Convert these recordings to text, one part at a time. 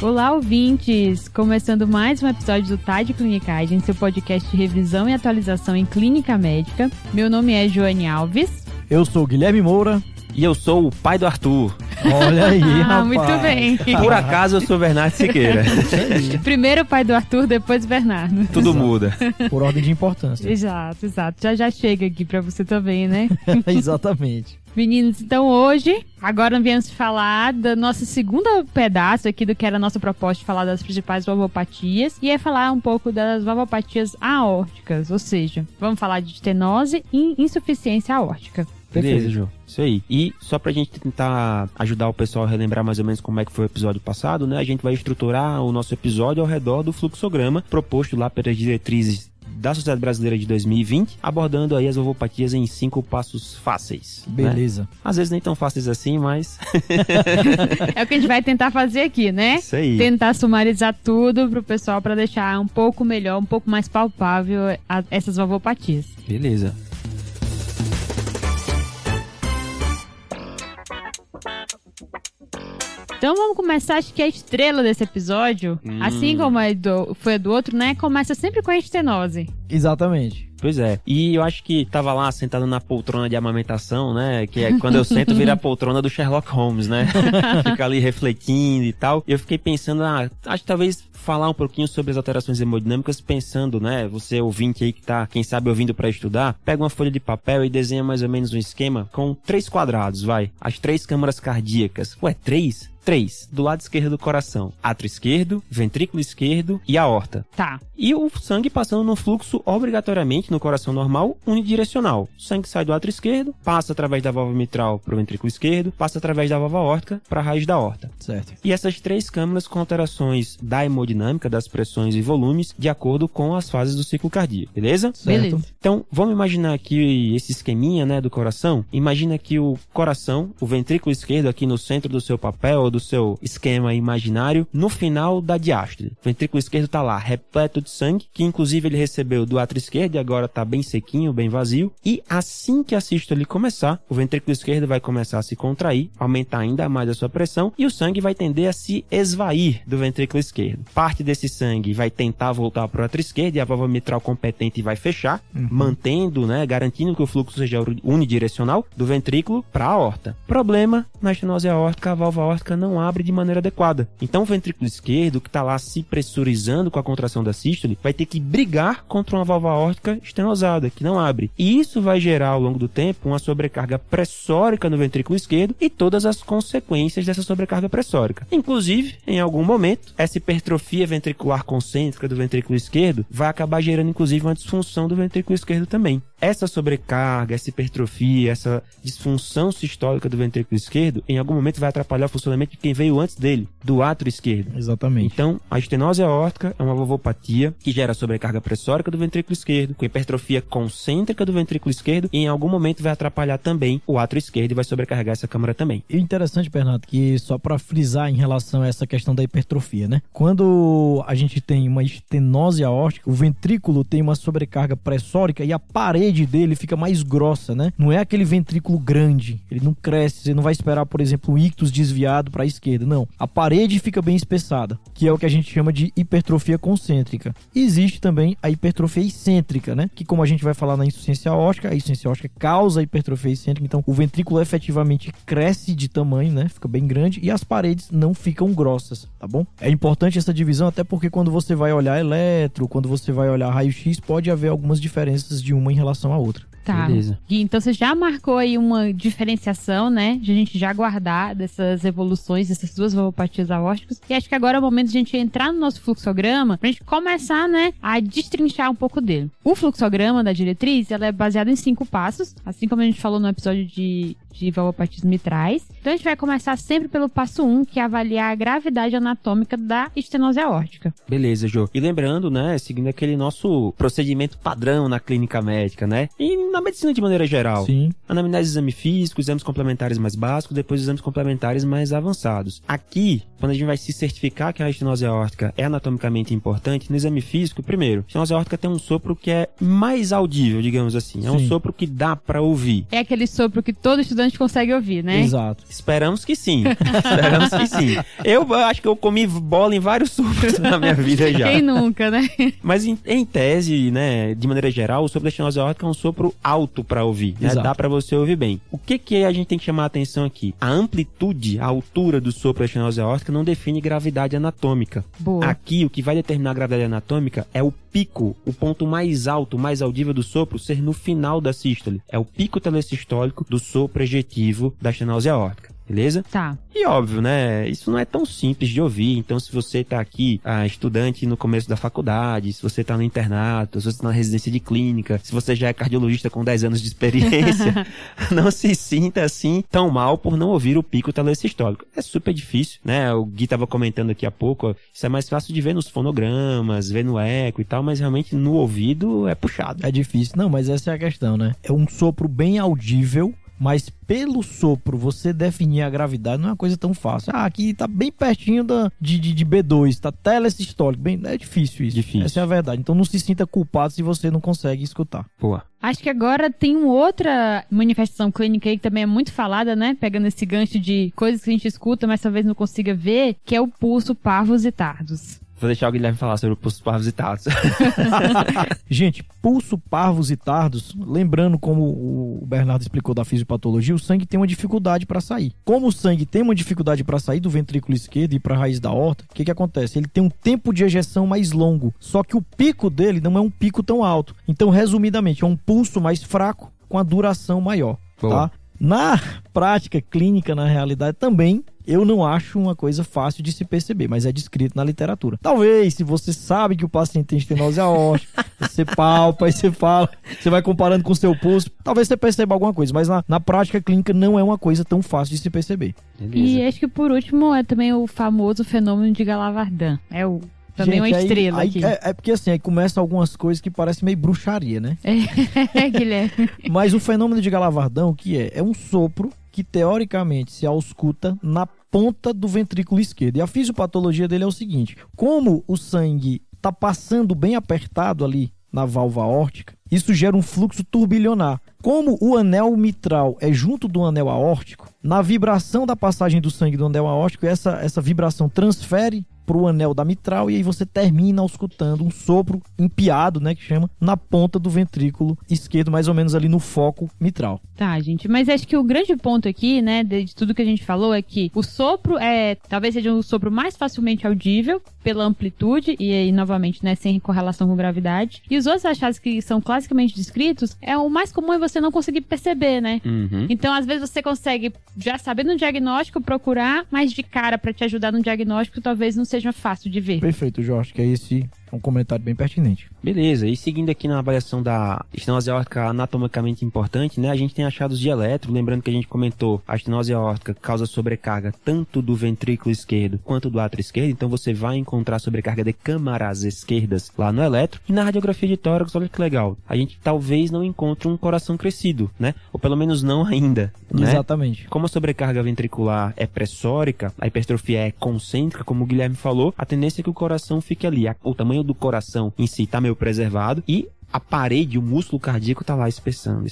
Olá, ouvintes! Começando mais um episódio do TAD Clinicagem, seu podcast de revisão e atualização em clínica médica. Meu nome é Joane Alves. Eu sou o Guilherme Moura. E eu sou o pai do Arthur. Olha aí, rapaz. Muito bem. Por acaso eu sou Bernardo Siqueira. Primeiro o pai do Arthur, depois o Bernardo. Tudo muda. Por ordem de importância. Exato. Já chega aqui pra você também, né? Exatamente. Meninos, então hoje, agora viemos falar do nosso segundo pedaço aqui do que era a nossa proposta de falar das principais valvopatias e é falar um pouco das valvopatias aórticas, ou seja, vamos falar de estenose e insuficiência aórtica. Beleza, Ju. Isso aí. E só pra gente tentar ajudar o pessoal a relembrar mais ou menos como é que foi o episódio passado, né? A gente vai estruturar o nosso episódio ao redor do fluxograma proposto lá pelas diretrizes da Sociedade Brasileira de 2020, abordando aí as valvopatias em 5 passos fáceis. Beleza. Né? Às vezes nem tão fáceis assim, mas... É o que a gente vai tentar fazer aqui, né? Isso aí. Tentar sumarizar tudo pro pessoal pra deixar um pouco melhor, um pouco mais palpável essas valvopatias. Beleza. Então vamos começar, acho que a estrela desse episódio, assim como foi a do outro, né? Começa sempre com a estenose. Exatamente. Pois é. E eu acho que tava lá sentado na poltrona de amamentação, né? Que é quando eu sento vira a poltrona do Sherlock Holmes, né? Fica ali refletindo e tal. E eu fiquei pensando, acho que talvez falar um pouquinho sobre as alterações hemodinâmicas, pensando, né? Você ouvinte aí que tá, quem sabe, ouvindo pra estudar, pega uma folha de papel e desenha mais ou menos um esquema com 3 quadrados, vai. As 3 câmaras cardíacas. Ué, 3? 3, do lado esquerdo do coração. Átrio esquerdo, ventrículo esquerdo e aorta. Tá. E o sangue passando num fluxo obrigatoriamente no coração normal, unidirecional. O sangue sai do átrio esquerdo, passa através da válvula mitral para o ventrículo esquerdo, passa através da válvula aórtica para a raiz da aorta. Certo. E essas 3 câmaras com alterações da hemodinâmica, das pressões e volumes, de acordo com as fases do ciclo cardíaco. Beleza? Certo. Beleza. Então, vamos imaginar aqui esse esqueminha, né, do coração. Imagina que o coração, o ventrículo esquerdo aqui no centro do seu papel, ou do seu esquema imaginário, no final da diástole. O ventrículo esquerdo tá lá, repleto de sangue, que inclusive ele recebeu do átrio esquerdo e agora tá bem sequinho, bem vazio. E assim que a sístole começar, o ventrículo esquerdo vai começar a se contrair, aumentar ainda mais a sua pressão e o sangue vai tender a se esvair do ventrículo esquerdo. Parte desse sangue vai tentar voltar para o átrio esquerdo e a válvula mitral competente vai fechar, mantendo, né, garantindo que o fluxo seja unidirecional do ventrículo para a aorta. Problema, na estenose aórtica, a válvula aórtica não abre de maneira adequada. Então o ventrículo esquerdo, que está lá se pressurizando com a contração da sístole, vai ter que brigar contra uma válvula aórtica estenosada, que não abre. E isso vai gerar, ao longo do tempo, uma sobrecarga pressórica no ventrículo esquerdo e todas as consequências dessa sobrecarga pressórica. Inclusive, em algum momento, essa hipertrofia ventricular concêntrica do ventrículo esquerdo vai acabar gerando, inclusive, uma disfunção do ventrículo esquerdo também. Essa sobrecarga, essa hipertrofia, essa disfunção sistólica do ventrículo esquerdo, em algum momento vai atrapalhar o funcionamento de quem veio antes dele, do átrio esquerdo. Exatamente. Então, a estenose aórtica é uma valvopatia que gera sobrecarga pressórica do ventrículo esquerdo, com hipertrofia concêntrica do ventrículo esquerdo, e em algum momento vai atrapalhar também o átrio esquerdo e vai sobrecarregar essa câmara também. E interessante, Bernardo, que só para frisar em relação a essa questão da hipertrofia, né? Quando a gente tem uma estenose aórtica, o ventrículo tem uma sobrecarga pressórica e a parede dele fica mais grossa, né? Não é aquele ventrículo grande, ele não cresce, você não vai esperar, por exemplo, um ictus desviado para a esquerda, não. A parede fica bem espessada, que é o que a gente chama de hipertrofia concêntrica. E existe também a hipertrofia excêntrica, né? Que, como a gente vai falar na insuficiência aórtica, a insuficiência aórtica causa a hipertrofia excêntrica, então o ventrículo efetivamente cresce de tamanho, né? Fica bem grande e as paredes não ficam grossas, tá bom? É importante essa divisão até porque quando você vai olhar eletro, quando você vai olhar raio-x, pode haver algumas diferenças de uma em relação à outra. Tá. Beleza. Gui, então você já marcou aí uma diferenciação, né? De a gente já guardar dessas evoluções, dessas duas valvopatias aórticas. E acho que agora é o momento de a gente entrar no nosso fluxograma pra gente começar, né, a destrinchar um pouco dele. O fluxograma da diretriz, ela é baseado em 5 passos, assim como a gente falou no episódio de valvopatias mitrais. Então a gente vai começar sempre pelo passo 1, que é avaliar a gravidade anatômica da estenose aórtica. Beleza, Jô. E lembrando, né, seguindo aquele nosso procedimento padrão na clínica médica, né? E na medicina de maneira geral. Sim. Anamnese de exame físico, exames complementares mais básicos, depois exames complementares mais avançados. Aqui, quando a gente vai se certificar que a estenose aórtica é anatomicamente importante, no exame físico, primeiro, a estenose aórtica tem um sopro que é mais audível, digamos assim. É um Sim. sopro que dá pra ouvir. É aquele sopro que todo estudante estudante consegue ouvir, né? Exato. Esperamos que sim. Esperamos que sim. Eu acho que eu comi bola em vários sopros na minha vida já. Quem nunca, né? Mas em tese, né, de maneira geral, o sopro da estenose aórtica é um sopro alto para ouvir, né? Exato. Dá para você ouvir bem. O que a gente tem que chamar a atenção aqui? A amplitude, a altura do sopro da estenose aórtica não define gravidade anatômica. Boa. Aqui, o que vai determinar a gravidade anatômica é o pico, o ponto mais alto, mais audível do sopro ser no final da sístole. É o pico telesistólico do sopro ejetivo da estenose aórtica. Beleza? Tá. E óbvio, né? Isso não é tão simples de ouvir. Então, se você tá aqui, estudante no começo da faculdade, se você tá no internato, se você tá na residência de clínica, se você já é cardiologista com 10 anos de experiência, não se sinta assim tão mal por não ouvir o pico telesistólico. É super difícil, né? O Gui tava comentando aqui há pouco, isso é mais fácil de ver nos fonogramas, ver no eco e tal, mas realmente no ouvido é puxado. É difícil. Não, mas essa é a questão, né? É um sopro bem audível, mas pelo sopro você definir a gravidade não é uma coisa tão fácil. Aqui tá bem pertinho de B2, tá telesistólico. É difícil isso. Difícil. Essa é a verdade. Então não se sinta culpado se você não consegue escutar. Pô. Acho que agora tem uma outra manifestação clínica aí que também é muito falada, né? Pegando esse gancho de coisas que a gente escuta, mas talvez não consiga ver, que é o pulso parvos e tardos. Vou deixar o Guilherme falar sobre o pulso parvos e tardos. Gente, pulso parvos e tardos, lembrando como o Bernardo explicou da fisiopatologia, o sangue tem uma dificuldade para sair. Como o sangue tem uma dificuldade para sair do ventrículo esquerdo e para a raiz da aorta, o que acontece? Ele tem um tempo de ejeção mais longo, só que o pico dele não é um pico tão alto. Então, resumidamente, é um pulso mais fraco com a duração maior, tá? Na prática clínica, na realidade, também eu não acho uma coisa fácil de se perceber, mas é descrito na literatura. Talvez, se você sabe que o paciente tem estenose aórtica, você palpa e você fala, você vai comparando com o seu pulso, talvez você perceba alguma coisa, mas na prática clínica não é uma coisa tão fácil de se perceber. Beleza. E acho que por último é também o famoso fenômeno de Galavardan. É o também gente, uma estrela aí, aqui. É porque assim, aí começa algumas coisas que parecem meio bruxaria, né? Guilherme. Mas o fenômeno de Galavardão, o que é? É um sopro que teoricamente se ausculta na ponta do ventrículo esquerdo. E a fisiopatologia dele é o seguinte: como o sangue está passando bem apertado ali na válvula aórtica, isso gera um fluxo turbilionar. Como o anel mitral é junto do anel aórtico, na vibração da passagem do sangue do anel aórtico, essa vibração transfere para o anel da mitral e aí você termina auscultando um sopro empiado, né, que chama, na ponta do ventrículo esquerdo, mais ou menos ali no foco mitral. Tá, gente, mas acho que o grande ponto aqui, né, de tudo que a gente falou é que o sopro talvez seja um sopro mais facilmente audível pela amplitude e aí, novamente, né, sem correlação com gravidade. E os outros achados que são classicamente descritos, o mais comum é você não conseguir perceber, né? Uhum. Então, às vezes você consegue, já sabendo o diagnóstico, procurar, mas de cara para te ajudar no diagnóstico, talvez não seja fácil de ver. Perfeito, Jorge, que esse é um comentário bem pertinente. Beleza, e seguindo aqui na avaliação da estenose aórtica anatomicamente importante, né, a gente tem achados de eletro, lembrando que a gente comentou, a estenose aórtica causa sobrecarga tanto do ventrículo esquerdo quanto do átrio esquerdo, então você vai encontrar sobrecarga de câmaras esquerdas lá no eletro, e na radiografia de tórax, olha que legal, a gente talvez não encontre um coração crescido, né, ou pelo menos não ainda, né? Exatamente. Como a sobrecarga ventricular é pressórica, a hipertrofia é concêntrica, como o Guilherme falou, a tendência é que o coração fique ali, o tamanho do coração em si está meio preservado e a parede, o músculo cardíaco está lá espessando.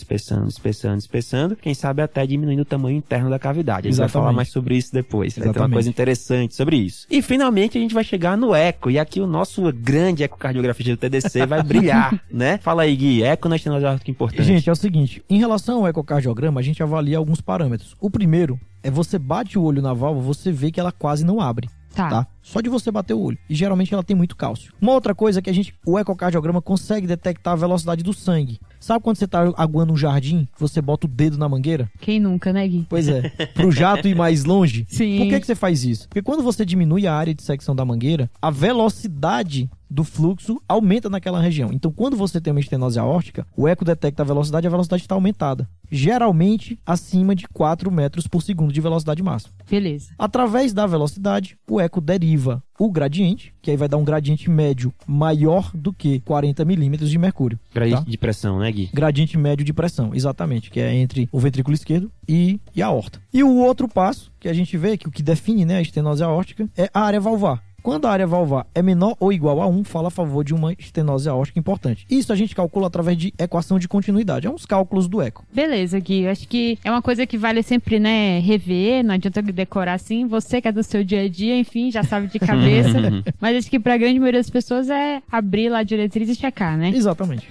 Quem sabe até diminuindo o tamanho interno da cavidade. A gente vai falar mais sobre isso depois. Vai ter uma coisa interessante sobre isso. E finalmente a gente vai chegar no eco. E aqui o nosso grande ecocardiografista do TDC vai brilhar, né? Fala aí, Gui. Eco na estenose aórtica importante. Gente, é o seguinte. Em relação ao ecocardiograma, a gente avalia alguns parâmetros. O primeiro é você bate o olho na válvula, você vê que ela quase não abre. Tá? Só de você bater o olho. E geralmente ela tem muito cálcio. Uma outra coisa é que o ecocardiograma consegue detectar a velocidade do sangue. Sabe quando você tá aguando um jardim, você bota o dedo na mangueira? Quem nunca, né, Gui? Pois é. Pro jato ir mais longe. Sim. Por que você faz isso? Porque quando você diminui a área de secção da mangueira, a velocidade do fluxo aumenta naquela região. Então, quando você tem uma estenose aórtica, o eco detecta a velocidade está aumentada. Geralmente, acima de 4 metros por segundo de velocidade máxima. Beleza. Através da velocidade, o eco deriva o gradiente, que aí vai dar um gradiente médio maior do que 40 milímetros de mercúrio. Gradiente de pressão, né, Gui? Gradiente médio de pressão, exatamente, que é entre o ventrículo esquerdo e a aorta. E o outro passo que a gente vê, que o que define, né, a estenose aórtica, é a área valvar. Quando a área valvar é menor ou igual a 1, fala a favor de uma estenose aórtica importante. Isso a gente calcula através de equação de continuidade. É uns cálculos do eco. Beleza, Gui. Acho que é uma coisa que vale sempre, né, rever. Não adianta decorar assim. Você que é do seu dia a dia, enfim, já sabe de cabeça. Mas acho que pra grande maioria das pessoas é abrir lá a diretriz e checar, né? Exatamente.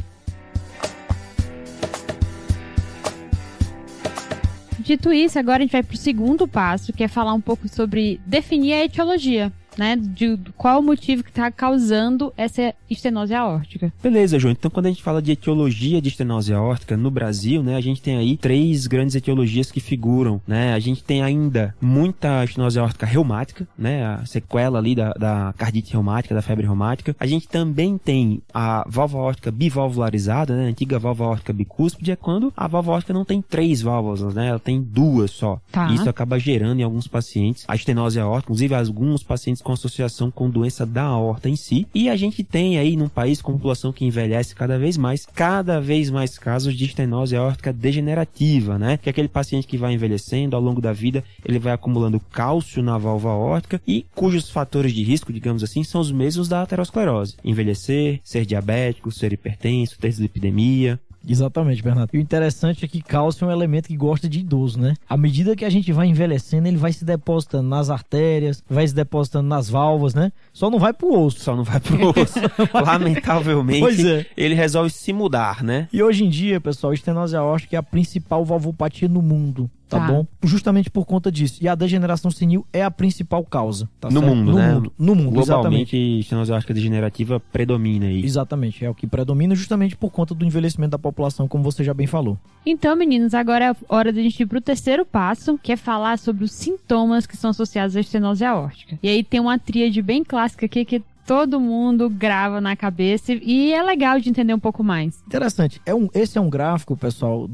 Dito isso, agora a gente vai pro segundo passo, que é falar um pouco sobre definir a etiologia, né? De qual o motivo que está causando essa estenose aórtica. Beleza, João. Então, quando a gente fala de etiologia de estenose aórtica no Brasil, né, a gente tem aí 3 grandes etiologias que figuram, né? A gente tem ainda muita estenose aórtica reumática, né? A sequela ali da cardite reumática, da febre reumática. A gente também tem a válvula aórtica bivalvularizada, né? A antiga válvula aórtica bicúspide, é quando a válvula aórtica não tem 3 válvulas, né? Ela tem 2 só. Tá. E isso acaba gerando em alguns pacientes a estenose aórtica, inclusive alguns pacientes com associação com doença da aorta em si. E a gente tem aí num país com população que envelhece cada vez mais casos de estenose aórtica degenerativa, né? Que é aquele paciente que vai envelhecendo ao longo da vida, ele vai acumulando cálcio na válvula aórtica e cujos fatores de risco, digamos assim, são os mesmos da aterosclerose. Envelhecer, ser diabético, ser hipertenso, ter dislipidemia. Exatamente, Bernardo. E o interessante é que cálcio é um elemento que gosta de idoso, né? À medida que a gente vai envelhecendo, ele vai se depositando nas artérias, vai se depositando nas válvulas, né? Só não vai pro osso. Lamentavelmente, pois é. Ele resolve se mudar, né? E hoje em dia, pessoal, a estenose aórtica é a principal valvopatia no mundo. Tá bom? Justamente por conta disso. E a degeneração senil é a principal causa. Tá no certo? mundo, né? No mundo, globalmente, exatamente. Estenose aórtica degenerativa predomina aí. Exatamente. É o que predomina justamente por conta do envelhecimento da população, como você já bem falou. Então, meninos, agora é hora de a gente ir pro terceiro passo, que é falar sobre os sintomas que são associados à estenose aórtica. E aí tem uma tríade bem clássica aqui que todo mundo grava na cabeça e é legal de entender um pouco mais. Interessante. Esse é um gráfico, pessoal,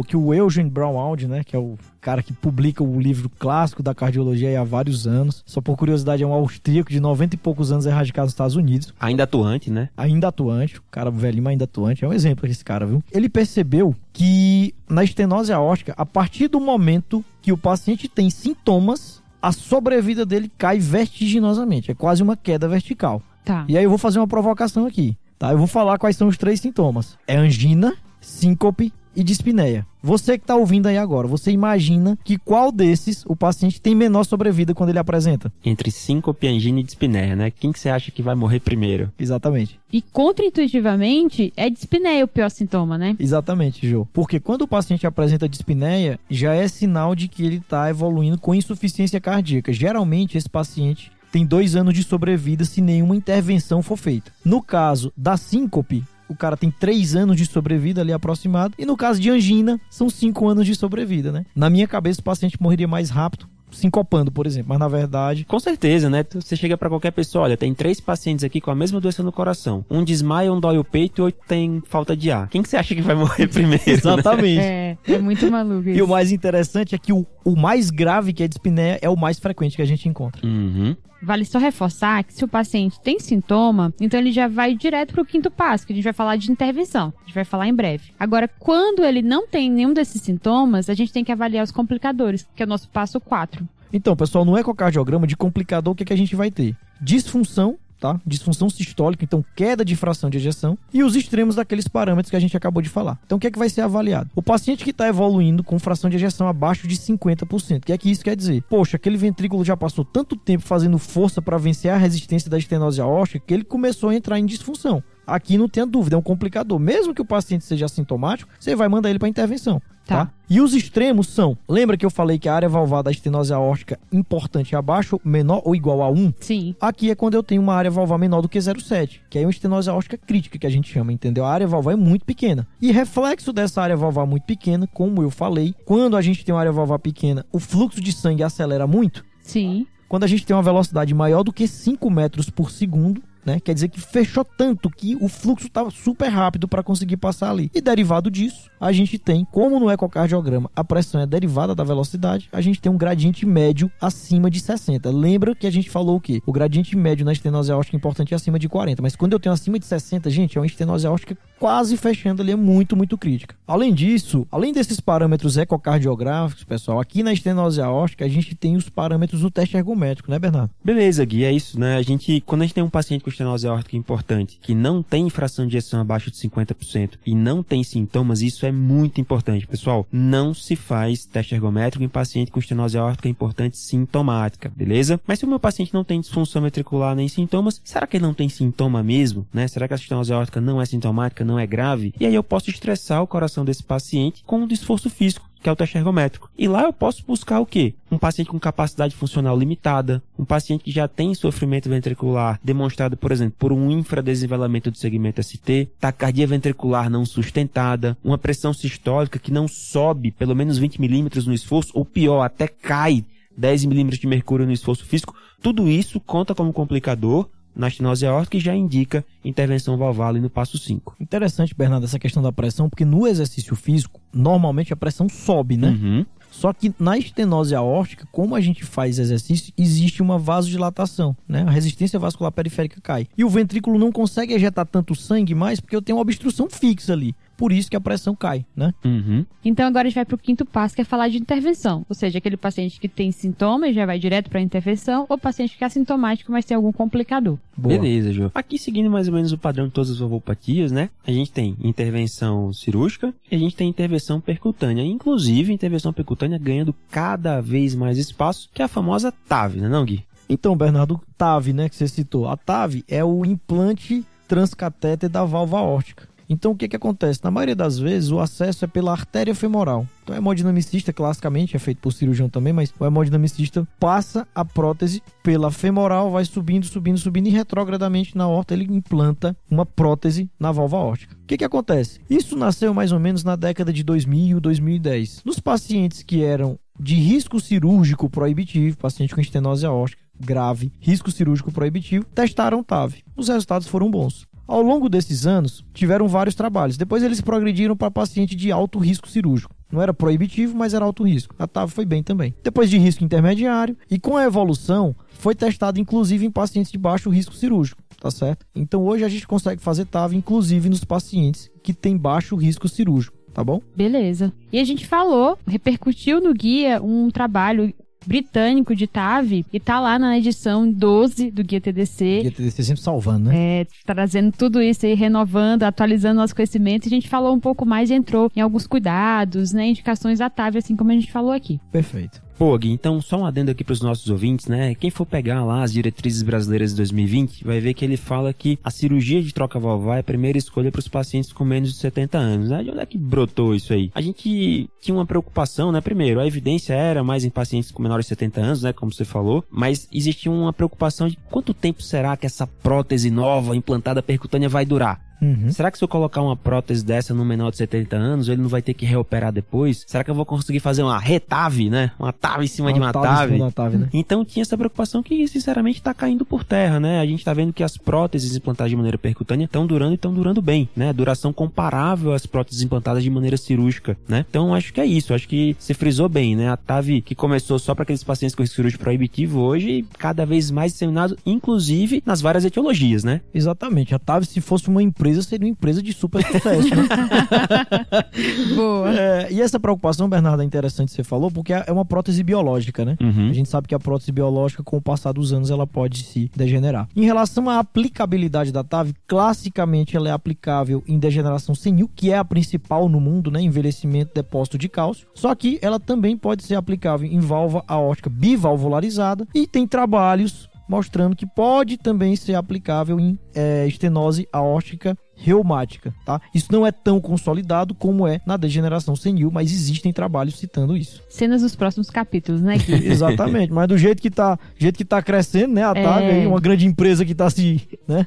que o Eugen Braunwald, né, que é o cara que publica o livro clássico da cardiologia aí há vários anos. Só por curiosidade, é um austríaco de 90 e poucos anos radicado nos Estados Unidos. Ainda atuante, né? Ainda atuante. O cara velhinho, ainda atuante. É um exemplo desse cara, viu? Ele percebeu que na estenose aórtica, a partir do momento que o paciente tem sintomas, a sobrevida dele cai vertiginosamente. É quase uma queda vertical. Tá. E aí eu vou fazer uma provocação aqui, tá? Eu vou falar quais são os 3 sintomas. É angina, síncope e dispneia. Você que tá ouvindo aí agora, você imagina que qual desses o paciente tem menor sobrevida quando ele apresenta? Entre síncope, angina e dispneia, né? Quem que você acha que vai morrer primeiro? Exatamente. E contraintuitivamente, é dispneia o pior sintoma, né? Exatamente, Jô. Porque quando o paciente apresenta dispneia, já é sinal de que ele tá evoluindo com insuficiência cardíaca. Geralmente, esse paciente tem 2 anos de sobrevida se nenhuma intervenção for feita. No caso da síncope, o cara tem 3 anos de sobrevida ali aproximado. E no caso de angina, são 5 anos de sobrevida, né? Na minha cabeça, o paciente morreria mais rápido sincopando, por exemplo. Mas na verdade... Com certeza, né? Você chega pra qualquer pessoa, olha, tem 3 pacientes aqui com a mesma doença no coração. Um desmaia, um dói o peito e 8 tem falta de ar. Quem que você acha que vai morrer primeiro? Exatamente. Né? É muito maluco isso. E o mais interessante é que o mais grave, que é a dispneia, é o mais frequente que a gente encontra. Uhum. Vale só reforçar que se o paciente tem sintoma, então ele já vai direto pro 5º passo, que a gente vai falar de intervenção. A gente vai falar em breve. Agora, quando ele não tem nenhum desses sintomas, a gente tem que avaliar os complicadores, que é o nosso passo 4. Então, pessoal, no ecocardiograma de complicador, o que a gente vai ter? Disfunção, tá? Disfunção sistólica, então queda de fração de ejeção, e os extremos daqueles parâmetros que a gente acabou de falar. Então, o que é que vai ser avaliado? O paciente que está evoluindo com fração de ejeção abaixo de 50%. O que é que isso quer dizer? Poxa, aquele ventrículo já passou tanto tempo fazendo força para vencer a resistência da estenose aórtica que ele começou a entrar em disfunção. Aqui não tenha dúvida, é um complicador. Mesmo que o paciente seja assintomático, você vai mandar ele para intervenção. Tá? E os extremos são... Lembra que eu falei que a área valvar da estenose aórtica importante é abaixo, menor ou igual a 1? Sim. Aqui é quando eu tenho uma área valvar menor do que 0,7, que é uma estenose aórtica crítica que a gente chama, entendeu? A área valvar é muito pequena. E reflexo dessa área valvar muito pequena, como eu falei, quando a gente tem uma área valvar pequena, o fluxo de sangue acelera muito. Sim. Quando a gente tem uma velocidade maior do que 5 metros por segundo, né? Quer dizer que fechou tanto que o fluxo estava super rápido para conseguir passar ali. E derivado disso, a gente tem, como no ecocardiograma a pressão é derivada da velocidade, a gente tem um gradiente médio acima de 60. Lembra que a gente falou o quê? O gradiente médio na estenose aórtica importante é acima de 40, mas quando eu tenho acima de 60, gente, é uma estenose aórtica quase fechando ali, é muito, muito crítica. Além disso, além desses parâmetros ecocardiográficos, pessoal, aqui na estenose aórtica a gente tem os parâmetros do teste ergométrico, né, Bernardo? Beleza, Gui, é isso, né? Quando a gente tem um paciente com estenose aórtica importante, que não tem fração de ejeção abaixo de 50% e não tem sintomas, isso é muito importante, pessoal. Não se faz teste ergométrico em paciente com estenose aórtica importante sintomática, beleza? Mas se o meu paciente não tem disfunção ventricular nem sintomas, será que ele não tem sintoma mesmo, né? Será que a estenose aórtica não é sintomática, não é grave? E aí eu posso estressar o coração desse paciente com um esforço físico, que é o teste ergométrico. E lá eu posso buscar o quê? Um paciente com capacidade funcional limitada, um paciente que já tem sofrimento ventricular demonstrado, por exemplo, por um infradesnivelamento do segmento ST, taquicardia ventricular não sustentada, uma pressão sistólica que não sobe pelo menos 20 milímetros no esforço, ou pior, até cai 10 milímetros de mercúrio no esforço físico. Tudo isso conta como complicador na estenose aórtica e já indica intervenção valvar ali no passo 5. Interessante, Bernardo, essa questão da pressão, porque no exercício físico, normalmente a pressão sobe, né? Uhum. Só que na estenose aórtica, como a gente faz exercício, existe uma vasodilatação, né? A resistência vascular periférica cai. E o ventrículo não consegue ejetar tanto sangue mais porque eu tenho uma obstrução fixa ali. Por isso que a pressão cai, né? Uhum. Então agora a gente vai pro quinto passo, que é falar de intervenção. Ou seja, aquele paciente que tem sintomas já vai direto pra intervenção, ou paciente que é assintomático, mas tem algum complicador. Boa. Beleza, Jô. Aqui seguindo mais ou menos o padrão de todas as valvopatias, né? A gente tem intervenção cirúrgica e a gente tem intervenção percutânea. Inclusive, intervenção percutânea ganhando cada vez mais espaço, que é a famosa TAV, né não, Gui? Então, Bernardo, TAV, né, que você citou. A TAV é o implante transcatéter da válvula aórtica. Então, o que que acontece? Na maioria das vezes, o acesso é pela artéria femoral. Então, o hemodinamicista, classicamente, é feito por cirurgião também, mas o hemodinamicista passa a prótese pela femoral, vai subindo, subindo, subindo, e retrogradamente na aorta ele implanta uma prótese na válvula aórtica. O que que acontece? Isso nasceu mais ou menos na década de 2000, 2010. Nos pacientes que eram de risco cirúrgico proibitivo, paciente com estenose aórtica grave, risco cirúrgico proibitivo, testaram TAV. Os resultados foram bons. Ao longo desses anos, tiveram vários trabalhos. Depois eles progrediram para paciente de alto risco cirúrgico. Não era proibitivo, mas era alto risco. A TAV foi bem também. Depois de risco intermediário, e com a evolução, foi testado inclusive em pacientes de baixo risco cirúrgico, tá certo? Então hoje a gente consegue fazer TAV inclusive nos pacientes que têm baixo risco cirúrgico, tá bom? Beleza. E a gente falou, repercutiu no guia um trabalho britânico de TAV e tá lá na edição 12 do Guia TDC. Guia TDC sempre salvando, né? Trazendo tudo isso aí, renovando, atualizando nosso conhecimento. A gente falou um pouco mais e entrou em alguns cuidados, né? Indicações da TAV, assim como a gente falou aqui. Perfeito. Pô, Gui, então só um adendo aqui para os nossos ouvintes, né? Quem for pegar lá as diretrizes brasileiras de 2020, vai ver que ele fala que a cirurgia de troca valvar é a primeira escolha para os pacientes com menos de 70 anos, né? De onde é que brotou isso aí? A gente tinha uma preocupação, né? Primeiro, a evidência era mais em pacientes com menores de 70 anos, né? Como você falou, mas existia uma preocupação de quanto tempo será que essa prótese nova implantada percutânea vai durar? Uhum. Será que se eu colocar uma prótese dessa no menor de 70 anos, ele não vai ter que reoperar depois? Será que eu vou conseguir fazer uma retave, né? Uma TAV em cima de uma TAV? Né? Então tinha essa preocupação que, sinceramente, tá caindo por terra, né? A gente tá vendo que as próteses implantadas de maneira percutânea estão durando e estão durando bem, né? Duração comparável às próteses implantadas de maneira cirúrgica, né? Então acho que é isso, acho que você frisou bem, né? A TAV que começou só para aqueles pacientes com risco cirúrgico proibitivo, hoje cada vez mais disseminado, inclusive nas várias etiologias, né? Exatamente. A TAV, se fosse uma empresa, seria uma empresa de super sucesso, né? Boa. E essa preocupação, Bernardo, é interessante que você falou, porque é uma prótese biológica, né? Uhum. A gente sabe que a prótese biológica, com o passar dos anos, ela pode se degenerar. Em relação à aplicabilidade da TAV, classicamente ela é aplicável em degeneração senil, que é a principal no mundo, né? Envelhecimento, depósito de cálcio. Só que ela também pode ser aplicável em válvula aórtica bivalvularizada e tem trabalhos mostrando que pode também ser aplicável em estenose aórtica reumática, tá? Isso não é tão consolidado como é na degeneração senil, mas existem trabalhos citando isso. Cenas dos próximos capítulos, né, Gui? Exatamente, mas do jeito que tá crescendo, né, a TAV aí, uma grande empresa que tá se, né?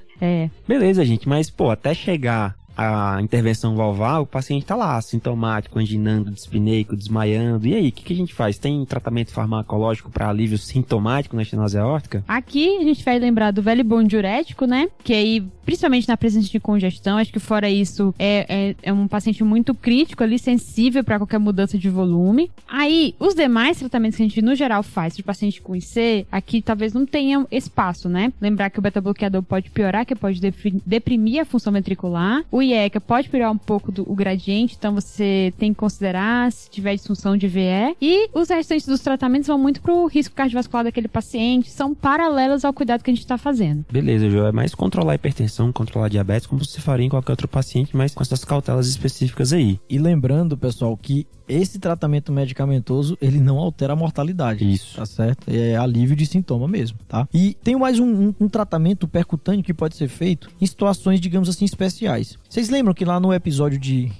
Beleza, gente, mas pô, até chegar a intervenção valvar, o paciente tá lá, sintomático, anginando, dispneico, desmaiando. E aí, o que a gente faz? Tem tratamento farmacológico para alívio sintomático na estenose aórtica? Aqui a gente vai lembrar do velho e bom diurético, né? Que aí, principalmente na presença de congestão, acho que fora isso, é um paciente muito crítico ali, sensível para qualquer mudança de volume. Aí, os demais tratamentos que a gente, no geral, faz de paciente com IC, aqui talvez não tenha espaço, né? Lembrar que o beta-bloqueador pode piorar, que pode deprimir a função ventricular. O IECA pode piorar um pouco o gradiente, então você tem que considerar se tiver disfunção de VE. E os restantes dos tratamentos vão muito pro risco cardiovascular daquele paciente, são paralelos ao cuidado que a gente está fazendo. Beleza, João. É mais controlar a hipertensão, controlar a diabetes, como você faria em qualquer outro paciente, mas com essas cautelas específicas aí. E lembrando, pessoal, que esse tratamento medicamentoso, ele não altera a mortalidade. Isso. Tá certo? É alívio de sintoma mesmo, tá? E tem mais um tratamento percutâneo que pode ser feito em situações, digamos assim, especiais. Vocês lembram que lá no episódio de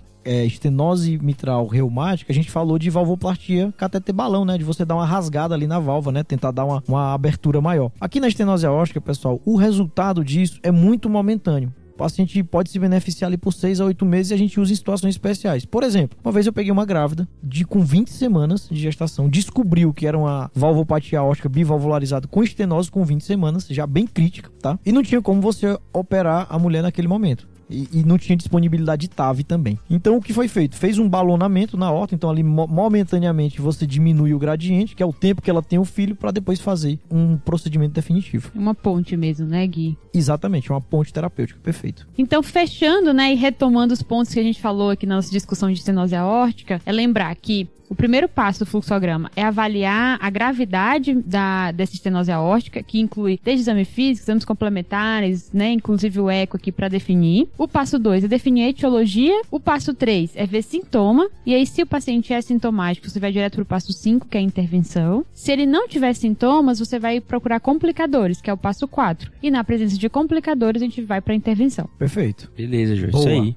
estenose mitral reumática, a gente falou de valvoplastia cateter balão, né? De você dar uma rasgada ali na válvula, né? Tentar dar uma abertura maior. Aqui na estenose aórtica, pessoal, o resultado disso é muito momentâneo. O paciente pode se beneficiar ali por 6 a 8 meses e a gente usa em situações especiais. Por exemplo, uma vez eu peguei uma grávida com 20 semanas de gestação, descobriu que era uma valvopatia aórtica bivalvularizada com estenose com 20 semanas, já bem crítica, tá? E não tinha como você operar a mulher naquele momento. E não tinha disponibilidade de TAV também. Então o que foi feito? Fez um balonamento na aorta, então ali momentaneamente você diminui o gradiente, que é o tempo que ela tem o filho, para depois fazer um procedimento definitivo. Uma ponte mesmo, né, Gui? Exatamente, uma ponte terapêutica, perfeito. Então, fechando, né, e retomando os pontos que a gente falou aqui na nossa discussão de estenose aórtica, é lembrar que o primeiro passo do fluxograma é avaliar a gravidade dessa estenose aórtica, que inclui desde exame físico, exames complementares, né, inclusive o eco aqui para definir. O passo 2 é definir a etiologia. O passo 3 é ver sintoma. E aí, se o paciente é sintomático, você vai direto para o passo 5, que é a intervenção. Se ele não tiver sintomas, você vai procurar complicadores, que é o passo 4. E na presença de complicadores, a gente vai para a intervenção. Perfeito. Beleza, Jorge. Isso aí.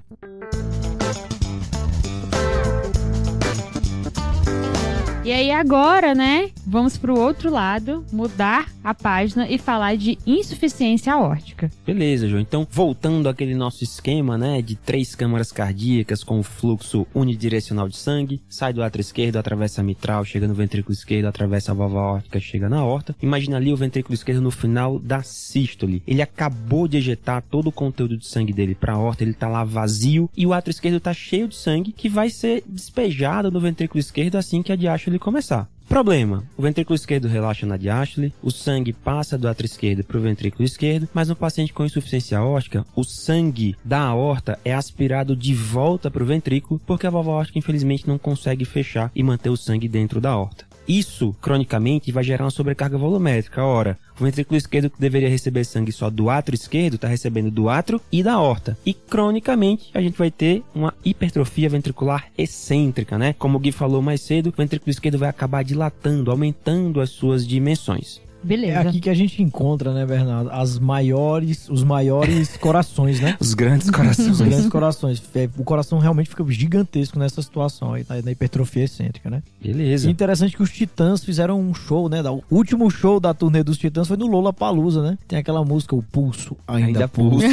E aí agora, né, vamos pro outro lado, mudar a página e falar de insuficiência aórtica. Beleza, João. Então, voltando àquele nosso esquema, né, de 3 câmaras cardíacas com o fluxo unidirecional de sangue, sai do átrio esquerdo, atravessa a mitral, chega no ventrículo esquerdo, atravessa a válvula aórtica, chega na aorta. Imagina ali o ventrículo esquerdo no final da sístole. Ele acabou de ejetar todo o conteúdo de sangue dele para a aorta, ele tá lá vazio e o átrio esquerdo tá cheio de sangue que vai ser despejado no ventrículo esquerdo assim que a diástole começar. Problema, o ventrículo esquerdo relaxa na diástole, o sangue passa do átrio esquerdo para o ventrículo esquerdo, mas no paciente com insuficiência aórtica, o sangue da aorta é aspirado de volta para o ventrículo porque a válvula aórtica infelizmente não consegue fechar e manter o sangue dentro da aorta. Isso, cronicamente, vai gerar uma sobrecarga volumétrica. Ora, o ventrículo esquerdo que deveria receber sangue só do átrio esquerdo, está recebendo do átrio e da aorta. E, cronicamente, a gente vai ter uma hipertrofia ventricular excêntrica, né? Como o Gui falou mais cedo, o ventrículo esquerdo vai acabar dilatando, aumentando as suas dimensões. Beleza. É aqui que a gente encontra, né, Bernardo, os maiores corações, né? Os grandes corações. Os grandes corações. O coração realmente fica gigantesco nessa situação aí, na hipertrofia excêntrica, né? Beleza. E interessante que os Titãs fizeram um show, né? O último show da turnê dos Titãs foi no Lollapalooza, né? Tem aquela música, O Pulso Ainda Pulsa.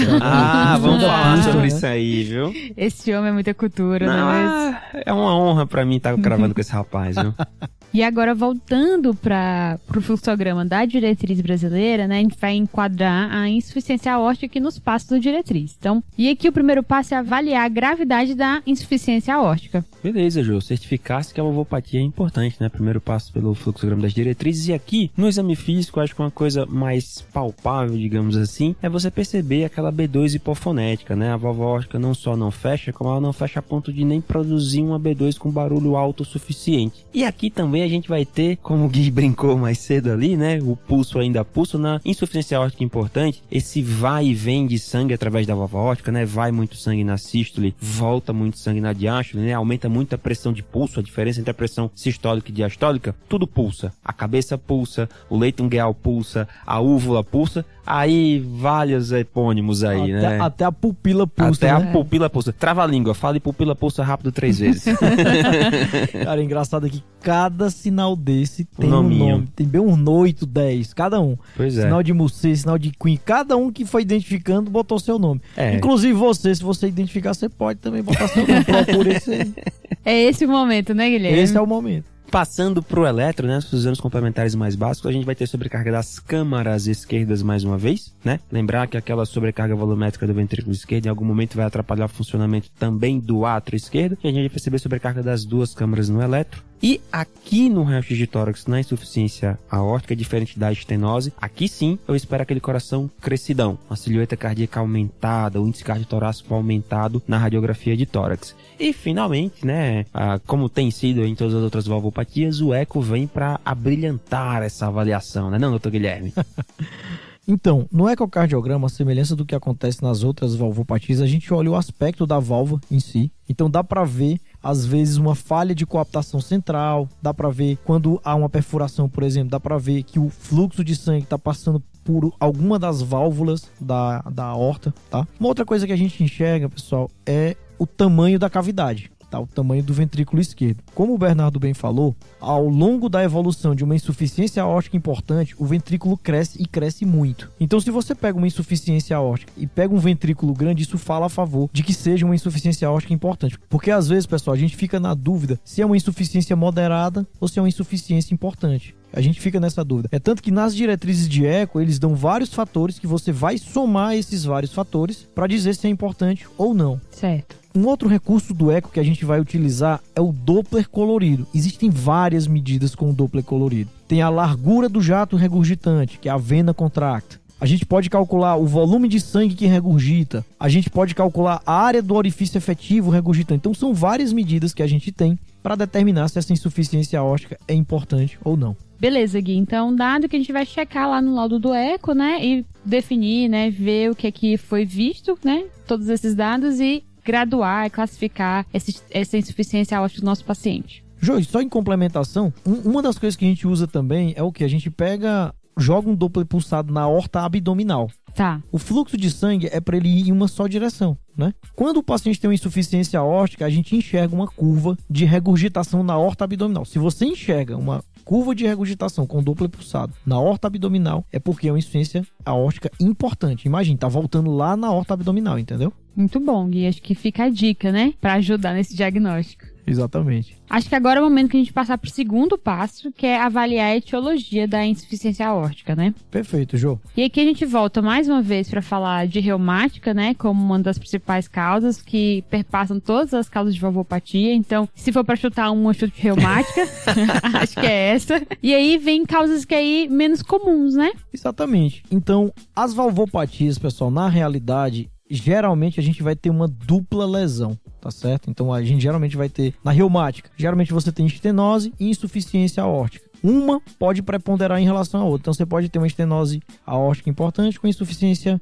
Vamos falar sobre isso aí, viu? Esse homem é muita cultura, né? É uma honra pra mim estar gravando com esse rapaz, viu? E agora, voltando para o fluxograma da diretriz brasileira, né, a gente vai enquadrar a insuficiência aórtica aqui nos passos da diretriz. Então, e aqui o primeiro passo é avaliar a gravidade da insuficiência aórtica. Beleza, Jô. Certificar-se que a valvopatia é importante, né? Primeiro passo pelo fluxograma das diretrizes. E aqui, no exame físico, acho que uma coisa mais palpável, digamos assim, é você perceber aquela B2 hipofonética, né? A válvula aórtica não só não fecha, como ela não fecha a ponto de nem produzir uma B2 com barulho alto o suficiente. E aqui também a gente vai ter, como o Gui brincou mais cedo ali, né? O pulso ainda pulso. Na insuficiência aórtica importante, esse vai e vem de sangue através da válvula aórtica, né? Vai muito sangue na sístole, volta muito sangue na diástole, né? Aumenta muito a pressão de pulso, a diferença entre a pressão sistólica e diastólica, tudo pulsa. A cabeça pulsa, o leito ungueal pulsa, a úvula pulsa, Aí, vários epônimos aí, né? Até a pupila pulsa, Até né? a pupila pulsa. Trava a língua, fale pupila pulsa rápido 3 vezes. Cara, engraçado é que cada sinal desse tem Nominho. um nome. Tem bem uns 8, 10, cada um. Pois é. Sinal de Musset, sinal de Queen. Cada um que foi identificando botou seu nome. É. Inclusive você, se você identificar, você pode também botar seu nome. Procure esse aí. É esse o momento, né, Guilherme? Esse é o momento. Passando pro eletro, né, os anos complementares mais básicos, a gente vai ter sobrecarga das câmaras esquerdas mais uma vez, né? Lembrar que aquela sobrecarga volumétrica do ventrículo esquerdo em algum momento vai atrapalhar o funcionamento também do átrio esquerdo, e a gente vai perceber sobrecarga das duas câmaras no eletro. E aqui no raio-x de tórax, na insuficiência aórtica, diferente da estenose, aqui sim eu espero aquele coração crescidão, uma silhueta cardíaca aumentada, o índice cardiotorácico aumentado na radiografia de tórax. E finalmente, né, como tem sido em todas as outras valvopatias, o eco vem para abrilhantar essa avaliação, né, não, doutor Guilherme? Então, no ecocardiograma, a semelhança do que acontece nas outras valvopatias, a gente olha o aspecto da válvula em si. Então dá para ver, às vezes, uma falha de coaptação central, dá para ver quando há uma perfuração, por exemplo, dá para ver que o fluxo de sangue está passando por alguma das válvulas da aorta, tá? Uma outra coisa que a gente enxerga, pessoal, é o tamanho da cavidade. Tá, o tamanho do ventrículo esquerdo. Como o Bernardo bem falou, ao longo da evolução de uma insuficiência aórtica importante, o ventrículo cresce e cresce muito. Então, se você pega uma insuficiência aórtica e pega um ventrículo grande, isso fala a favor de que seja uma insuficiência aórtica importante. Porque às vezes, pessoal, a gente fica na dúvida se é uma insuficiência moderada ou se é uma insuficiência importante. A gente fica nessa dúvida. É tanto que nas diretrizes de eco, eles dão vários fatores que você vai somar esses vários fatores para dizer se é importante ou não. Certo. Um outro recurso do eco que a gente vai utilizar é o Doppler colorido. Existem várias medidas com o Doppler colorido. Tem a largura do jato regurgitante, que é a vena contracta. A gente pode calcular o volume de sangue que regurgita. A gente pode calcular a área do orifício efetivo regurgitante. Então são várias medidas que a gente tem para determinar se essa insuficiência aórtica é importante ou não. Beleza, Gui. Então, dado que a gente vai checar lá no laudo do eco, né, e definir, né, ver o que aqui foi visto, né, todos esses dados e graduar e classificar essa insuficiência aórtica do nosso paciente. Jô, só em complementação, uma das coisas que a gente usa também é o que? A gente joga um Doppler pulsado na aorta abdominal. Tá. O fluxo de sangue é para ele ir em uma só direção, né? Quando o paciente tem uma insuficiência aórtica, a gente enxerga uma curva de regurgitação na aorta abdominal. Se você enxerga uma curva de regurgitação com Doppler pulsado na aorta abdominal, é porque é uma insuficiência aórtica importante. Imagina, tá voltando lá na aorta abdominal, entendeu? Muito bom, Gui. Acho que fica a dica, né? Pra ajudar nesse diagnóstico. Exatamente. Acho que agora é o momento que a gente passar pro segundo passo, que é avaliar a etiologia da insuficiência aórtica, né? Perfeito, Jô. E aqui a gente volta mais uma vez para falar de reumática, né? Como uma das principais causas que perpassam todas as causas de valvopatia. Então, se for para chutar uma, chute reumática, acho que é essa. E aí vem causas que aí menos comuns, né? Exatamente. Então, as valvopatias, pessoal, na realidade, geralmente a gente vai ter uma dupla lesão, tá certo? Então a gente geralmente vai ter, na reumática, geralmente você tem estenose e insuficiência aórtica. Uma pode preponderar em relação à outra. Então você pode ter uma estenose aórtica importante com insuficiência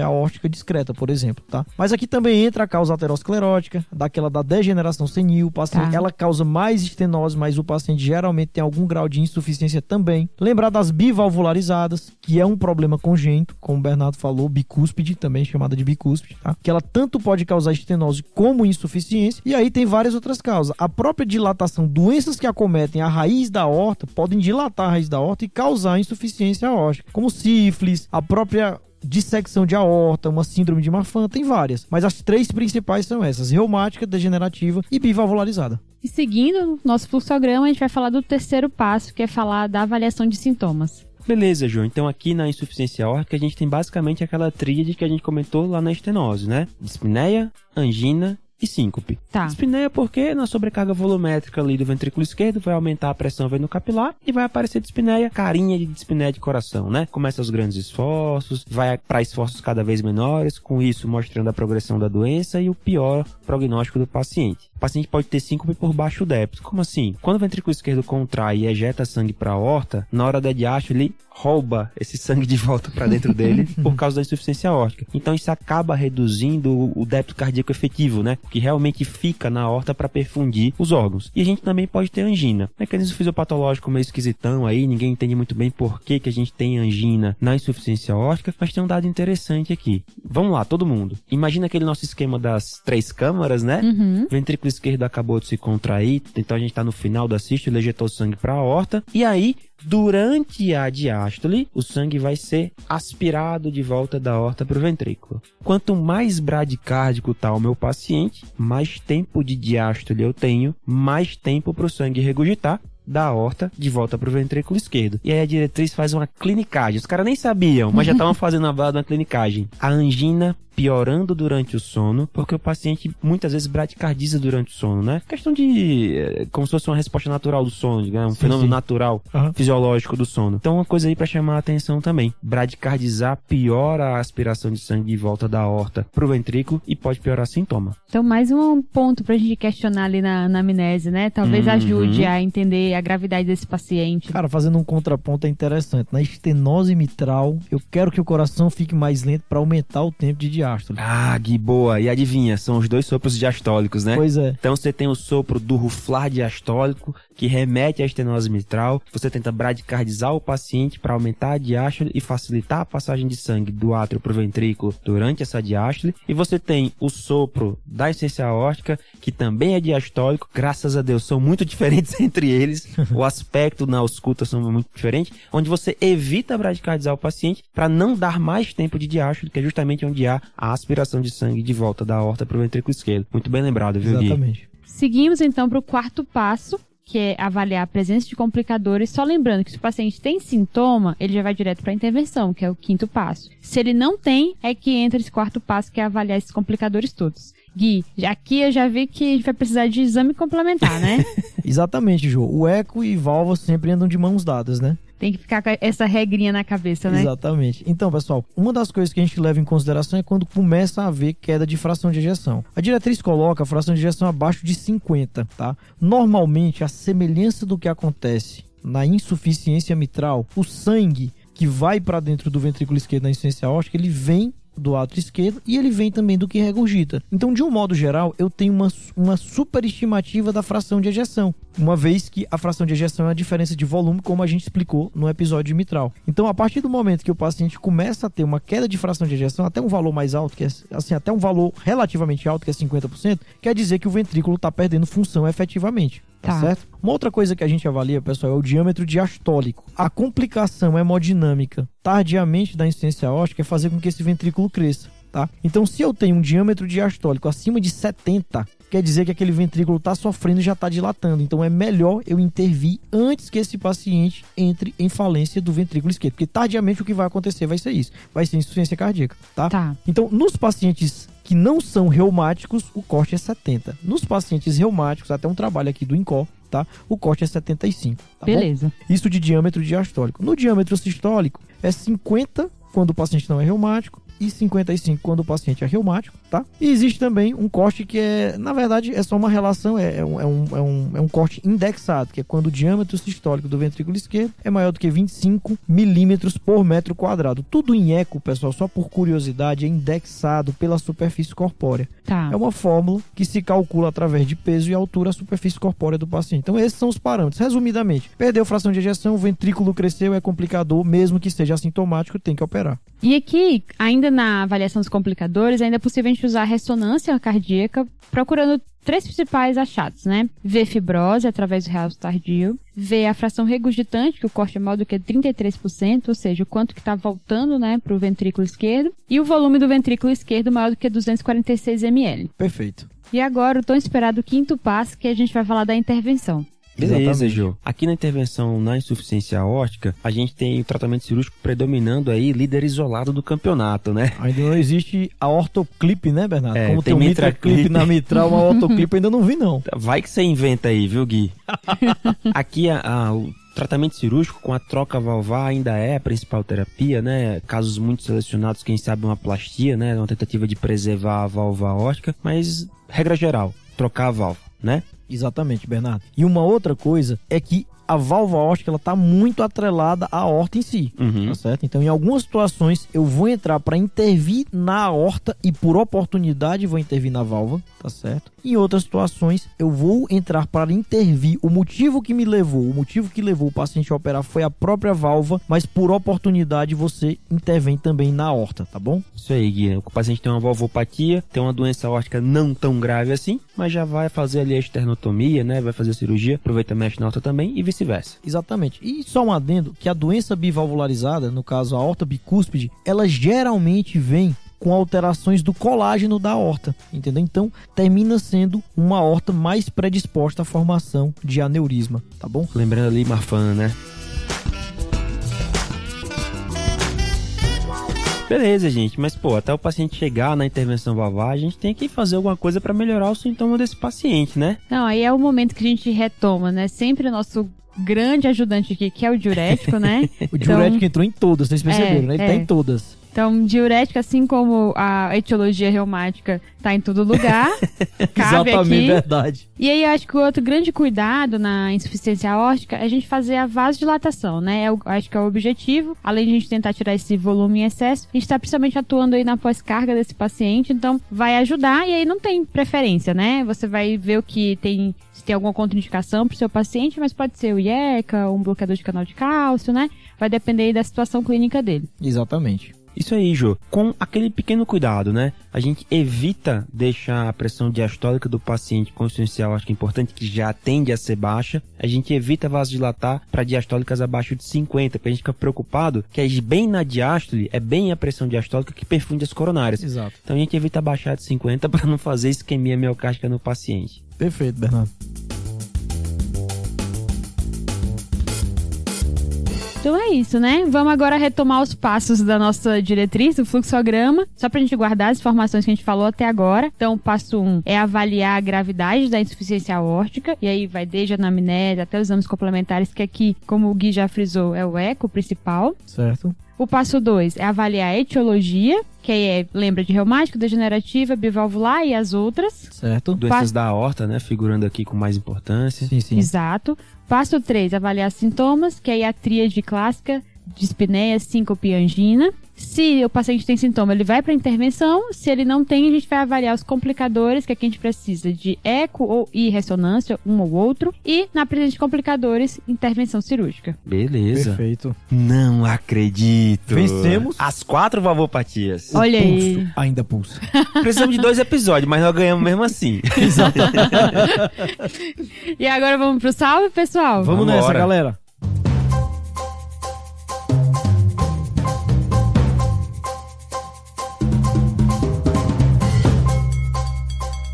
aórtica discreta, por exemplo, tá? Mas aqui também entra a causa aterosclerótica, daquela da degeneração senil. O paciente, ela causa mais estenose, mas o paciente geralmente tem algum grau de insuficiência também. Lembrar das bivalvularizadas, que é um problema congênito, como o Bernardo falou, bicúspide, também chamada de bicúspide, tá? Que ela tanto pode causar estenose como insuficiência. E aí tem várias outras causas. A própria dilatação, doenças que acometem a raiz da aorta, podem dilatar a raiz da aorta e causar insuficiência aórtica, como sífilis, a própria dissecção de aorta, uma síndrome de Marfan, tem várias. Mas as três principais são essas: reumática, degenerativa e bivalvularizada. E seguindo nosso fluxograma, a gente vai falar do terceiro passo, que é falar da avaliação de sintomas. Beleza, João. Então aqui na insuficiência aórtica a gente tem basicamente aquela tríade que a gente comentou lá na estenose, né? Dispneia, angina e síncope. Tá. Dispneia porque na sobrecarga volumétrica ali do ventrículo esquerdo vai aumentar a pressão venocapilar e vai aparecer dispneia, carinha de dispneia de coração, né? Começa os grandes esforços, vai para esforços cada vez menores, com isso mostrando a progressão da doença e o pior prognóstico do paciente. O paciente pode ter síncope por baixo débito. Como assim? Quando o ventrículo esquerdo contrai e ejeta sangue para a aorta, na hora da diástole ele rouba esse sangue de volta para dentro dele por causa da insuficiência aórtica. Então isso acaba reduzindo o débito cardíaco efetivo, né? que realmente fica na aorta para perfundir os órgãos. E a gente também pode ter angina. Mecanismo fisiopatológico meio esquisitão aí, ninguém entende muito bem por que a gente tem angina na insuficiência aórtica, mas tem um dado interessante aqui. Vamos lá, todo mundo. Imagina aquele nosso esquema das 3 câmaras, né? Uhum. O ventrículo esquerdo acabou de se contrair, então a gente tá no final da sístole, ejetou sangue para a aorta, e aí, durante a diástole, o sangue vai ser aspirado de volta da aorta para o ventrículo. Quanto mais bradicárdico está o meu paciente, mais tempo de diástole eu tenho, mais tempo para o sangue regurgitar da aorta de volta para o ventrículo esquerdo. E aí a diretriz faz uma clinicagem. Os caras nem sabiam, mas já estavam fazendo a bala da clinicagem. A angina piorando durante o sono, porque o paciente muitas vezes bradicardiza durante o sono, né? Questão de como se fosse uma resposta natural do sono, né? Um fenômeno natural, fisiológico do sono. Então uma coisa aí para chamar a atenção também. Bradicardizar piora a aspiração de sangue de volta da aorta pro ventrículo e pode piorar sintoma. Então mais um ponto pra gente questionar ali na anamnese, né? Talvez ajude a entender a gravidade desse paciente. Cara, fazendo um contraponto é interessante. Na estenose mitral, eu quero que o coração fique mais lento para aumentar o tempo de diástole. Ah, que boa. E adivinha, são os 2 sopros diastólicos, né? Pois é. Então você tem o sopro do ruflar diastólico, que remete à estenose mitral. Você tenta bradicardizar o paciente para aumentar a diástole e facilitar a passagem de sangue do átrio para o ventrículo durante essa diástole. E você tem o sopro da insuficiência aórtica, que também é diastólico. Graças a Deus, são muito diferentes entre eles. O aspecto na ausculta são muito diferentes, onde você evita bradicardizar o paciente para não dar mais tempo de diástole, que é justamente onde há a aspiração de sangue de volta da aorta para o ventrículo esquerdo. Muito bem lembrado, viu, Gui? Exatamente. Seguimos então para o 4º passo, que é avaliar a presença de complicadores. Só lembrando que se o paciente tem sintoma, ele já vai direto para a intervenção, que é o 5º passo. Se ele não tem, é que entra esse 4º passo, que é avaliar esses complicadores todos. Gui, aqui eu já vi que a gente vai precisar de exame complementar, né? Exatamente, Jô. O eco e válvula sempre andam de mãos dadas, né? Tem que ficar com essa regrinha na cabeça, né? Exatamente. Então, pessoal, uma das coisas que a gente leva em consideração é quando começa a haver queda de fração de ejeção. A diretriz coloca a fração de ejeção abaixo de 50, tá? Normalmente, a semelhança do que acontece na insuficiência mitral, o sangue que vai para dentro do ventrículo esquerdo na insuficiência aórtica, ele vem do átrio esquerdo e ele vem também do que regurgita. Então, de um modo geral, eu tenho uma superestimativa da fração de ejeção, uma vez que a fração de ejeção é a diferença de volume, como a gente explicou no episódio de mitral. Então, a partir do momento que o paciente começa a ter uma queda de fração de ejeção, até um valor mais alto, que é assim, até um valor relativamente alto, que é 50%, quer dizer que o ventrículo está perdendo função efetivamente. Tá certo? Uma outra coisa que a gente avalia, pessoal, é o diâmetro diastólico. A complicação hemodinâmica tardiamente da insuficiência aórtica é fazer com que esse ventrículo cresça, tá? Então, se eu tenho um diâmetro diastólico acima de 70, quer dizer que aquele ventrículo está sofrendo e já está dilatando. Então, é melhor eu intervir antes que esse paciente entre em falência do ventrículo esquerdo. Porque tardiamente o que vai acontecer vai ser isso. Vai ser insuficiência cardíaca, tá? Então, nos pacientes que não são reumáticos, o corte é 70. Nos pacientes reumáticos, até um trabalho aqui do INCOR, tá? O corte é 75. Tá Beleza. Bom? Isso de diâmetro diastólico. No diâmetro sistólico, é 50 quando o paciente não é reumático e 55 quando o paciente é reumático, tá? E existe também um corte que é, na verdade, é só uma relação, é um corte indexado, que é quando o diâmetro sistólico do ventrículo esquerdo é maior do que 25 milímetros por metro quadrado. Tudo em eco, pessoal, só por curiosidade, é indexado pela superfície corpórea. Tá. É uma fórmula que se calcula através de peso e altura a superfície corpórea do paciente. Então, esses são os parâmetros. Resumidamente, perdeu fração de ejeção, o ventrículo cresceu, é complicador, mesmo que seja assintomático, tem que operar. E aqui, ainda na avaliação dos complicadores, ainda é possível a gente usar a ressonância cardíaca, procurando 3 principais achados, né? Ver fibrose através do realce tardio, ver a fração regurgitante, que o corte é maior do que 33%, ou seja, o quanto que está voltando, né, para o ventrículo esquerdo, e o volume do ventrículo esquerdo maior do que 246 ml. Perfeito. E agora, o tão esperado 5º passo, que a gente vai falar da intervenção. Beleza, Jô. Aqui na intervenção na insuficiência aórtica, a gente tem o tratamento cirúrgico predominando aí, líder isolado do campeonato, né? Ainda não existe a ortoclip, né, Bernardo? Como tem um mitraclip na mitral, uma ortoclip ainda não vi, não. Vai que você inventa aí, viu, Gui? Aqui o tratamento cirúrgico com a troca valvar ainda é a principal terapia, né? Casos muito selecionados, quem sabe uma plastia, né? Uma tentativa de preservar a válvula aórtica, mas regra geral, trocar a válvula, né? Exatamente, Bernardo. E uma outra coisa é que a válvula aórtica ela tá muito atrelada à aorta em si, tá certo? Então, em algumas situações, eu vou entrar para intervir na aorta e por oportunidade vou intervir na válvula, tá certo? Em outras situações, eu vou entrar para intervir. O motivo que levou o paciente a operar foi a própria válvula, mas por oportunidade você intervém também na aorta, tá bom? Isso aí, Gui. O paciente tem uma valvopatia, tem uma doença aórtica não tão grave assim, mas já vai fazer ali a esternotomia, né? Vai fazer a cirurgia, aproveita, mexe na aorta também e vice-versa. Exatamente. E só um adendo, que a doença bivalvularizada, no caso a aorta bicúspide, ela geralmente vem com alterações do colágeno da aorta, entendeu? Então, termina sendo uma aorta mais predisposta à formação de aneurisma, tá bom? Lembrando ali Marfan, né? Beleza, gente, mas até o paciente chegar na intervenção valvar, a gente tem que fazer alguma coisa para melhorar o sintoma desse paciente, né? Não, aí é o momento que a gente retoma, né? Sempre o nosso grande ajudante aqui, que é o diurético, né? O diurético entrou em todas, vocês perceberam, né? Ele tá em todas. Então, diurético, assim como a etiologia reumática tá em todo lugar, cabe Exatamente, aqui. verdade. E aí, eu acho que o outro grande cuidado na insuficiência aórtica é a gente fazer a vasodilatação, né? Acho que é o objetivo. Além de a gente tentar tirar esse volume em excesso, a gente tá principalmente atuando aí na pós-carga desse paciente, então vai ajudar e aí não tem preferência, né? Você vai ver o que tem... Se tem alguma contraindicação pro seu paciente, mas pode ser o IECA, um bloqueador de canal de cálcio, né? Vai depender aí da situação clínica dele. Exatamente. Isso aí, Jô. Com aquele pequeno cuidado, né? A gente evita deixar a pressão diastólica do paciente com insuficiência aórtica importante, que já tende a ser baixa. A gente evita vasodilatar para diastólicas abaixo de 50, porque a gente fica preocupado que bem na diástole é bem a pressão diastólica que perfunde as coronárias. Exato. Então a gente evita baixar de 50 para não fazer isquemia miocárdica no paciente. Perfeito, Bernardo. Então é isso, né? Vamos agora retomar os passos da nossa diretriz, do fluxograma, só pra gente guardar as informações que a gente falou até agora. Então, o passo 1 é avaliar a gravidade da insuficiência aórtica, e aí vai desde a anamnese até os exames complementares, que aqui, como o Gui já frisou, é o eco principal. Certo. O passo 2 é avaliar a etiologia, que aí lembra de reumático, degenerativa, bivalvular e as outras. Certo. Doenças da aorta, né? Figurando aqui com mais importância. Sim. Exato. Passo 3, avaliar sintomas, que aí é a tríade clássica, dispneia, síncope e angina. Se o paciente tem sintoma, ele vai para intervenção. Se ele não tem, a gente vai avaliar os complicadores, que aqui a gente precisa de eco e ressonância, um ou outro. E, na presença de complicadores, intervenção cirúrgica. Beleza. Perfeito. Não acredito. Vencemos. As 4 valvopatias. Olha aí. Pulso. Ainda pulso. Precisamos de 2 episódios, mas nós ganhamos mesmo assim. Exatamente. E agora vamos pro salve, pessoal? Vamos Vambora. nessa, galera.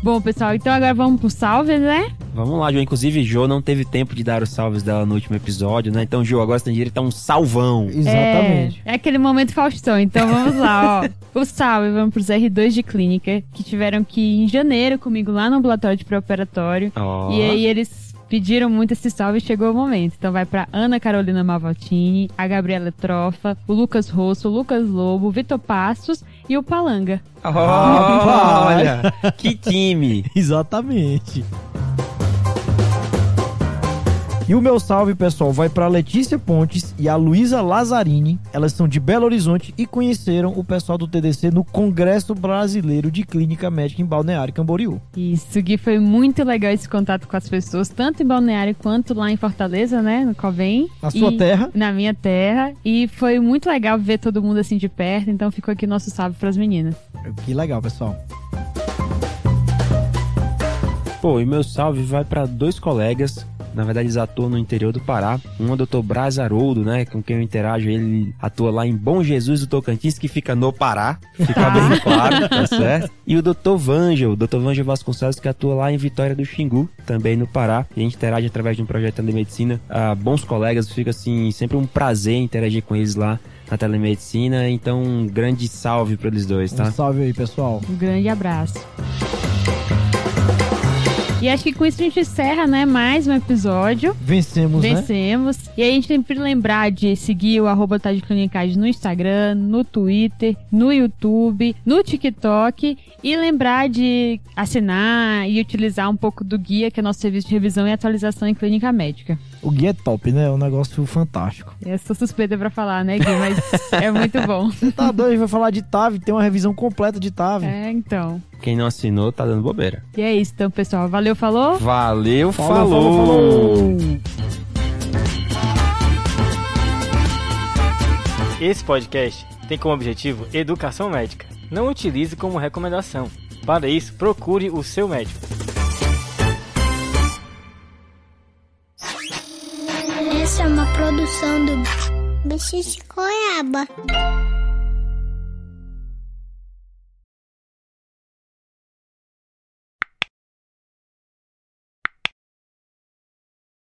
Bom, pessoal, então agora vamos pro salve, né? Vamos lá, Jô. Inclusive, Jô não teve tempo de dar os salves dela no último episódio, né? Então, Jô, agora você tem direito a um salvão. Exatamente. É aquele momento Faustão, então vamos lá, ó. O salve, vamos pros R2 de clínica, que tiveram que ir em janeiro comigo lá no ambulatório de pré-operatório. Ó. E aí eles pediram muito esse salve e chegou o momento. Então vai pra Ana Carolina Mavaltini, a Gabriela Trofa, o Lucas Rosso, o Lucas Lobo, o Vitor Passos e o Palanga. Olha, que time. Exatamente. E o meu salve, pessoal, vai para Letícia Pontes e a Luísa Lazzarini. Elas são de Belo Horizonte e conheceram o pessoal do TDC no Congresso Brasileiro de Clínica Médica em Balneário Camboriú. Isso, Gui, foi muito legal esse contato com as pessoas, tanto em Balneário quanto lá em Fortaleza, né, no Covém. Na sua terra? Na minha terra. E foi muito legal ver todo mundo assim de perto, então ficou aqui o nosso salve para as meninas. Que legal, pessoal. Pô, e meu salve vai para 2 colegas. Na verdade, eles atuam no interior do Pará. Um é o Dr. Braz Haroldo, né? Com quem eu interajo. Ele atua lá em Bom Jesus do Tocantins, que fica no Pará. Fica bem claro, tá certo? E o Dr. Vângel Vasconcelos, que atua lá em Vitória do Xingu, também no Pará. E a gente interage através de um projeto de telemedicina. Bons colegas, fica assim, sempre um prazer interagir com eles lá na telemedicina. Então, um grande salve para eles dois, tá? Um salve aí, pessoal. Um grande abraço. E acho que com isso a gente encerra, né, mais um episódio. Vencemos, né? E aí a gente sempre lembrar de seguir o @TadClinicagem no Instagram, no Twitter, no YouTube, no TikTok. E lembrar de assinar e utilizar um pouco do guia, que é nosso serviço de revisão e atualização em clínica médica. O guia é top, né? É um negócio fantástico. Eu sou suspeita pra falar, né, Gui? Mas é muito bom. Você tá doido? A gente vai falar de TAV, tem uma revisão completa de TAV. É, então. Quem não assinou tá dando bobeira. E é isso, então, pessoal. Valeu, falou? Valeu, Falou. Esse podcast tem como objetivo educação médica. Não utilize como recomendação. Para isso, procure o seu médico. Essa é uma produção do Bicho de Goiaba.